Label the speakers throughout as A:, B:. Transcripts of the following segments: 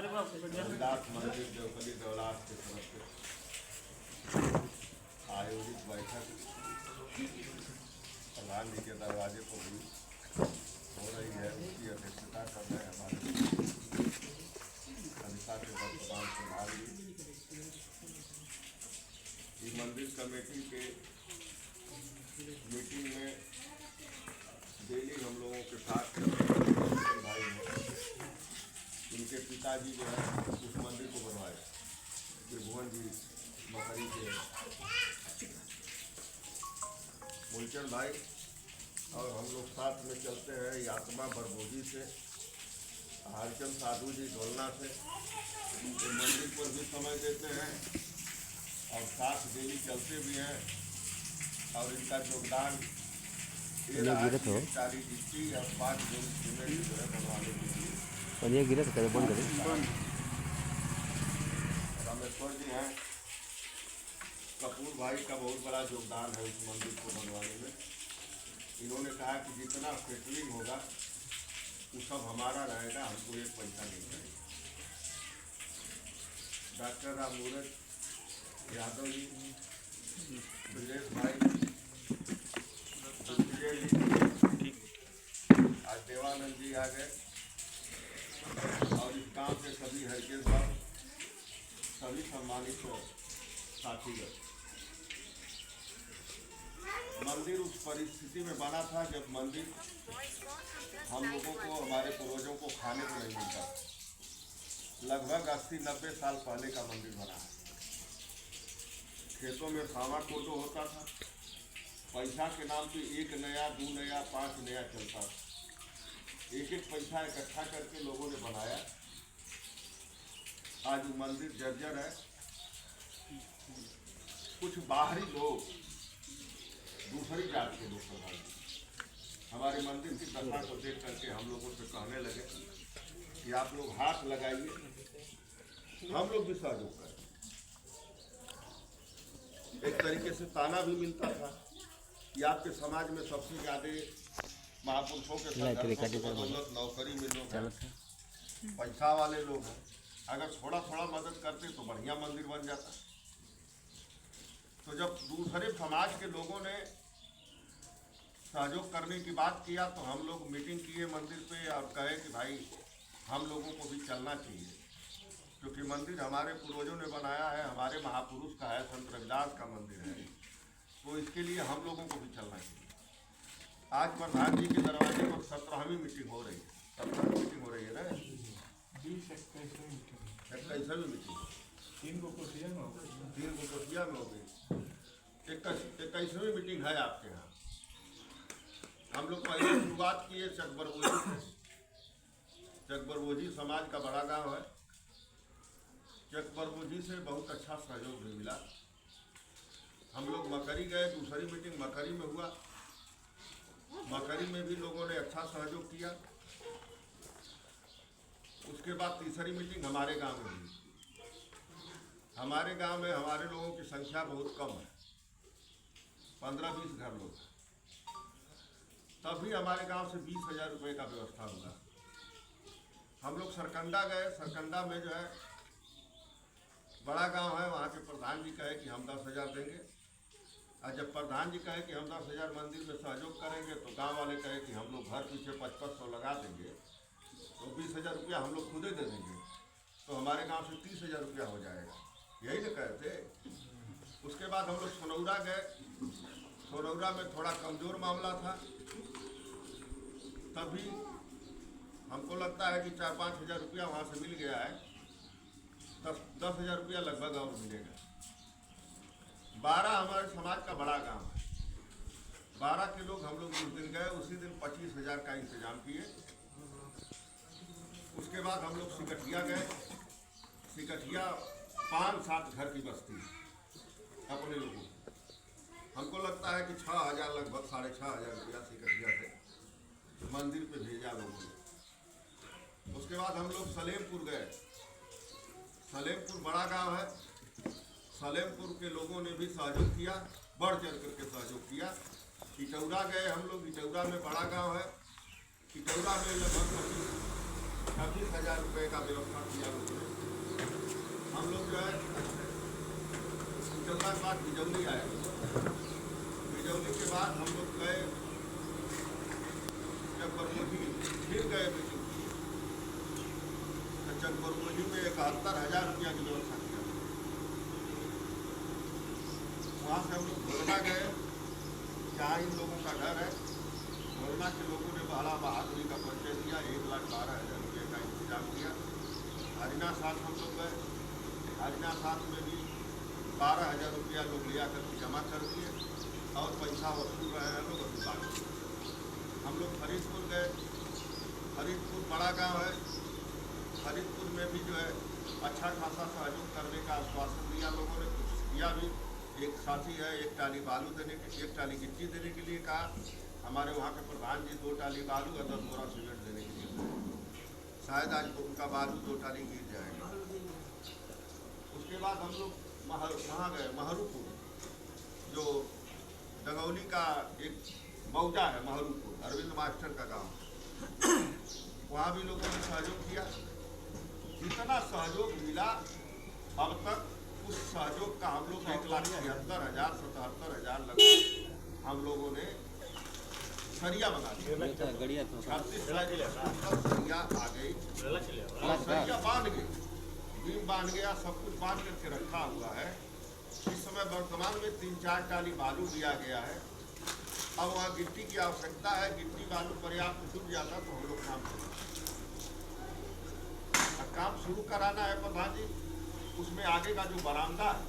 A: रविदास मंदिर देवकली दौलास की तरफ से आयोजित बैठक प्रधान जी के दरवाजे पर भी हो रही है, उसकी अध्यक्षता कर रहे हैं हमारे सविता के वर्तमान प्रभारी। इस मंदिर कमेटी के मीटिंग में डेली हम लोगों के साथ भाई हैं, इनके पिताजी जो है उस मंदिर को बनवाए, त्रिभुवन जी मकरी के मूलचंद भाई, और हम लोग साथ में चलते हैं यात्रा बरबोजी से, हरचंद साधु जी ढोलना से, तो मंदिर पर भी समय देते हैं और साथ डेली चलते भी हैं। और इनका योगदान 40 गिट्टी और 5 दिन सीमेंट जो है बनवाने के लिए रामेश्वर जी हैं। कपूर भाई का बहुत बड़ा योगदान है उस मंदिर को बनवाने में। इन्होंने कहा कि जितना सेटलिंग होगा वो सब हमारा रहेगा, हमको एक पैसा नहीं चाहिए। डॉक्टर राम मूरत यादव जी, ब्रजेश भाई, आज देवानंद जी आ गए और इस काम से सभी हरकेश साहब, सभी सम्मानित साथीगण। मंदिर उस परिस्थिति में बना था जब मंदिर हम लोगों को, हमारे पूर्वजों को खाने को नहीं मिलता। लगभग 80-90 साल पहले का मंदिर बना है। खेतों में सावा कोटो होता था, पैसा के नाम पे 1 नया 2 नया 5 नया चलता था। एक पैसा इकट्ठा करके लोगों ने बनाया। आज मंदिर जर्जर है। कुछ बाहरी लोग, दूसरी जात के लोग हमारे मंदिर की दशा को देख करके हम लोगों से कहने लगे कि आप लोग हाथ लगाइए, हम लोग भी सहयोग करें। एक तरीके से ताना भी मिलता था कि आपके समाज में सबसे ज्यादा महापुरुषों के संघर्षों नौकरी में लोग हैं, पैसा वाले लोग हैं। अगर थोड़ा थोड़ा मदद करते तो बढ़िया मंदिर बन जाता। तो जब दूसरे समाज के लोगों ने सहयोग करने की बात किया तो हम लोग मीटिंग किए मंदिर पे और कहे कि भाई हम लोगों को भी चलना चाहिए, क्योंकि मंदिर हमारे पूर्वजों ने बनाया है, हमारे महापुरुष का है, संत रविदास का मंदिर है, तो इसके लिए हम लोगों को भी चलना चाहिए। आज प्रधान जी के दरवाजे पर 17वीं मीटिंग हो रही है। 17वीं मीटिंग हो रही है ना, 21वीं मीटिंग 3 को कोशिया में हो गई। 21वीं मीटिंग है आपके यहाँ। हम लोग पहले शुरुआत किए चकबरबोजी से। चकबरबोजी समाज का बड़ा गांव है। चकबरबोजी से बहुत अच्छा सहयोग भी मिला। हम लोग मकरी गए, दूसरी मीटिंग मकरी में हुआ। मकरी में भी लोगों ने अच्छा सहयोग किया। उसके बाद तीसरी मीटिंग हमारे गांव में हुई। हमारे गांव में हमारे लोगों की संख्या बहुत कम है, 15-20 घर लोग। तब भी हमारे गांव से 20,000 रुपये का व्यवस्था हुआ। हम लोग सरकंडा गए। सरकंडा में जो है बड़ा गांव है, वहाँ के प्रधान जी कहे कि हम 10,000 देंगे। और जब प्रधान जी कहे कि हम 10,000 मंदिर में सहयोग करेंगे तो गांव वाले कहे कि हम लोग घर पीछे 5500 लगा देंगे, तो 20,000 रुपया हम लोग खुद ही दे देंगे, तो हमारे गांव से 30,000 रुपया हो जाएगा। यही ना कहे थे। उसके बाद हम लोग सोनौरा गए। सोनौरा में थोड़ा कमज़ोर मामला था। तभी हमको लगता है कि 4-5 हज़ार रुपया वहाँ से मिल गया है। 10,000 रुपया लगभग और मिलेगा। 12 हमारे समाज का बड़ा गांव है। 12 के लोग हम लोग उस दिन गए। उसी दिन 25,000 का इंतजाम किए। उसके बाद हम लोग सिकटिया गए। सिकटिया 5-7 घर की बस्ती अपने लोगों। हमको लगता है कि 6,000 लगभग 6,500 रुपया सिकटिया से मंदिर पे भेजा लोगों ने। उसके बाद हम लोग सलेमपुर गए। सलेमपुर बड़ा गांव है। सलेमपुर के लोगों ने भी सहयोग किया, बढ़ चढ़ करके सहयोग किया। इटौरा गए हम लोग। इटौरा में बड़ा गांव है। इटौरा में लगभग 26,000 रुपये का व्यवस्था किया। हम लोग जो है चलना के बाद बिजौली आए। बिजौली के बाद हम लोग गए चकबरमोही, फिर गए मीटिंग की। तो चकबरमोही में 71,000 रुपया की व्यवस्था किया। वहाँ से हम लोग घोलना गए, जहाँ इन लोगों का घर है। घोलना के लोगों ने बड़ा बहादुरी का परिचय दिया, 1,12,000 रुपये का इंतजाम किया। हरिना साथ हम लोग गए, हरिना साथ में भी 12,000 रुपया लोग लिया करके जमा कर दिए और पैसा वसूल रहे हैं लोग अभी बाकी। हम लोग फरीदपुर गए, फरीदपुर बड़ा गांव है। फरीदपुर में भी जो है अच्छा खासा सहयोग करने का आश्वासन दिया लोगों ने, कुछ किया भी। एक साथी है, 1 टाली बालू देने के, 1 टाली गिट्टी देने के लिए कहा। हमारे वहाँ के प्रधान जी 2 टाली बालू और 10 बोरा सीमेंट देने के लिए। शायद आज उनका बालू 2 टाली गिर जाएगा। उसके बाद हम लोग वहाँ गए महरूपुर, जो दगौली का एक मौजा है। महरूपुर अरविंद मास्टर का गांव, वहाँ भी लोगों ने सहयोग किया। जितना सहयोग मिला अब तक, उस सहयोग का हम लोग 1,73,000 लगभग हम लोगों ने सरिया बना दिया। 36 सरिया आ गई, सरिया बांध गई, बीम बांध गया, सब कुछ बांध करके रखा हुआ है। इस समय वर्तमान में 3-4 टाली बालू दिया गया है। अब वहाँ गिट्टी की आवश्यकता है। गिट्टी बालू पर्याप्त जुट जाता तो हम लोग काम शुरू कराना है प्रधान जी। उसमें आगे का जो बरामदा है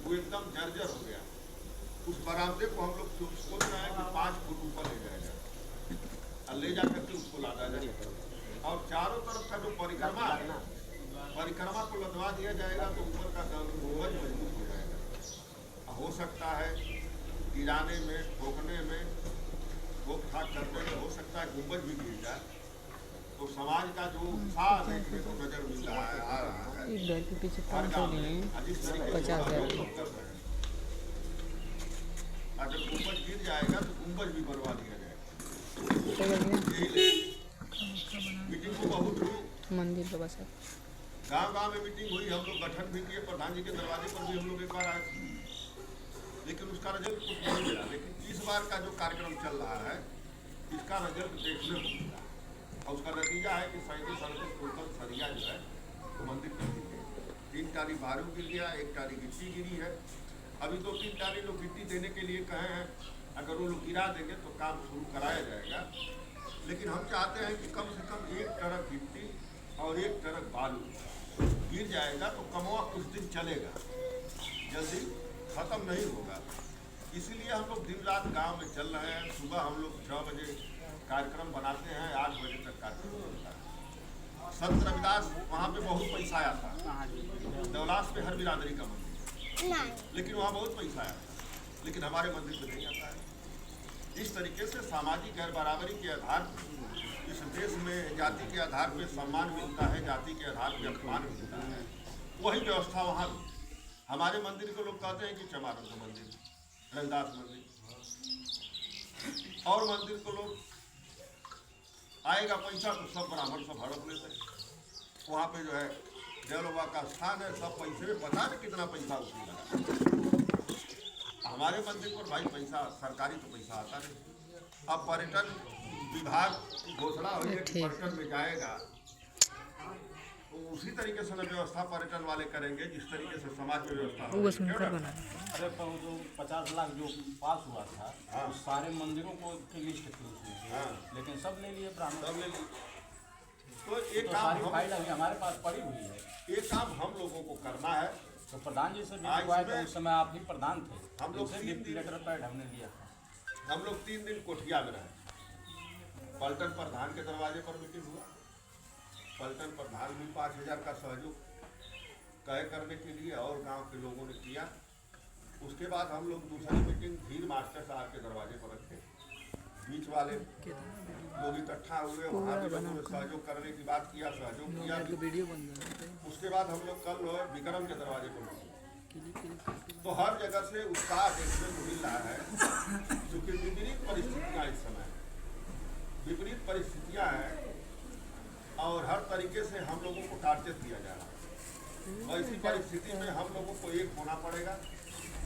A: वो एकदम जर्जर हो गया। उस बरामदे को हम लोग सोच रहे हैं कि 5 फुट ऊपर ले जाएगा और ले जा करके उसको लादा जाए। और चारों तरफ का जो परिक्रमा है, परिक्रमा को लदवा दिया जाएगा तो ऊपर का गुंबज मजबूत हो जाएगा। हो सकता है गिराने में, ठोकने में, ठोक ठाक करने में हो सकता है गुंबज भी गिर जाए। तो समाज का जो उत्साह देखने को नजर मिल रहा है, आ रहा है,
B: इस डर के पीछे काम तो नहीं है। 50,000
A: अगर गुंबज गिर जाएगा तो गुंबज भी बनवा दिया जाएगा। मीटिंग को बहुत हुई,
B: मंदिर बाबा साहब
A: गांव में मीटिंग हुई। हम लोग गठन भी किए, प्रधान जी के दरवाजे पर भी हम लोग एक बार आए, लेकिन उसका रिजल्ट कुछ नहीं मिला। लेकिन इस बार का जो कार्यक्रम चल रहा है, इसका रिजल्ट देखने को मिला और उसका नतीजा है कि 37 कुंटल सरिया जो है तो मंदिर की गिर गई। 3 टाली बालू गिर गया, 1 टाली गिट्टी गिरी है। अभी 2-3 टाली लोग गिट्टी देने के लिए कहे हैं। अगर वो लोग गिरा देंगे तो काम शुरू कराया जाएगा। लेकिन हम चाहते हैं कि कम से कम 1 ट्रक गिट्टी और 1 ट्रक बालू गिर जाएगा तो कमवा कुछ दिन चलेगा, जल्दी ख़त्म नहीं होगा। इसीलिए हम लोग दिन रात गांव में चल रहे हैं। सुबह हम लोग 6 बजे कार्यक्रम बनाते हैं, 8 बजे तक कार्यक्रम होता है। संत रविदास वहाँ पे बहुत पैसा आया था। देवलास पे हर बिरादरी का मंदिर, लेकिन वहाँ बहुत पैसा आया था, लेकिन हमारे मंदिर पे नहीं आता है। इस तरीके से सामाजिक गैर बराबरी के आधार पर इस देश में जाति के आधार पर सम्मान मिलता है, जाति के आधार पर अपमान मिलता है। वही व्यवस्था वहाँ भी। हमारे मंदिर को लोग कहते हैं कि चमारों का मंदिर, रविदास मंदिर, और मंदिर को लोग आएगा पैसा तो सब ब्राह्मण सब हड़प लेते हैं। वहाँ पे जो है देव बाबा का स्थान है, सब पैसे में पता नहीं कितना पैसा उसमें लगा। हमारे मंदिर पर भाई पैसा सरकारी तो पैसा आता नहीं। अब पर्यटन विभाग घोषणा हुई है कि पर्यटन में जाएगा तो उसी तरीके से व्यवस्था पर्यटन वाले करेंगे जिस तरीके से समाज में व्यवस्था।
B: अरे
C: जो 50 लाख जो पास हुआ था, उस सारे मंदिरों को की लिस्ट थी उसमें, लेकिन सब ले लिए ब्राह्मण,
A: सब ले लिए। तो एक
C: तो
A: काम
C: सारी फाइल अभी हमारे पास पड़ी हुई है।
A: एक काम हम लोगों को करना है।
C: तो प्रधान जी से भी हुआ है, तो उस समय आप ही प्रधान थे,
A: हम लोग
C: से भी लेटर पैड हमने लिया था।
A: हम लोग 3 दिन कोठिया में रहे। पलटन प्रधान के दरवाजे पर मीटिंग हुआ। पलटन प्रधान भी 5,000 का सहयोग तय करने के लिए और गांव के लोगों ने किया। उसके बाद हम लोग दूसरी मीटिंग धीर मास्टर साहब के दरवाजे पर रखे। बीच वाले लोग इकट्ठा हुए, वहाँ भी लोगों ने सहयोग करने की बात किया, सहयोग किया। उसके बाद हम लोग कल विक्रम के दरवाजे पर मिले। तो हर जगह से उत्साह देखने को मिल रहा है, क्योंकि विपरीत परिस्थितियाँ इस समय, विपरीत परिस्थितियाँ हैं और हर तरीके से हम लोगों को टारगेट दिया जा रहा है। वैसी परिस्थिति में हम लोगों को एक होना पड़ेगा।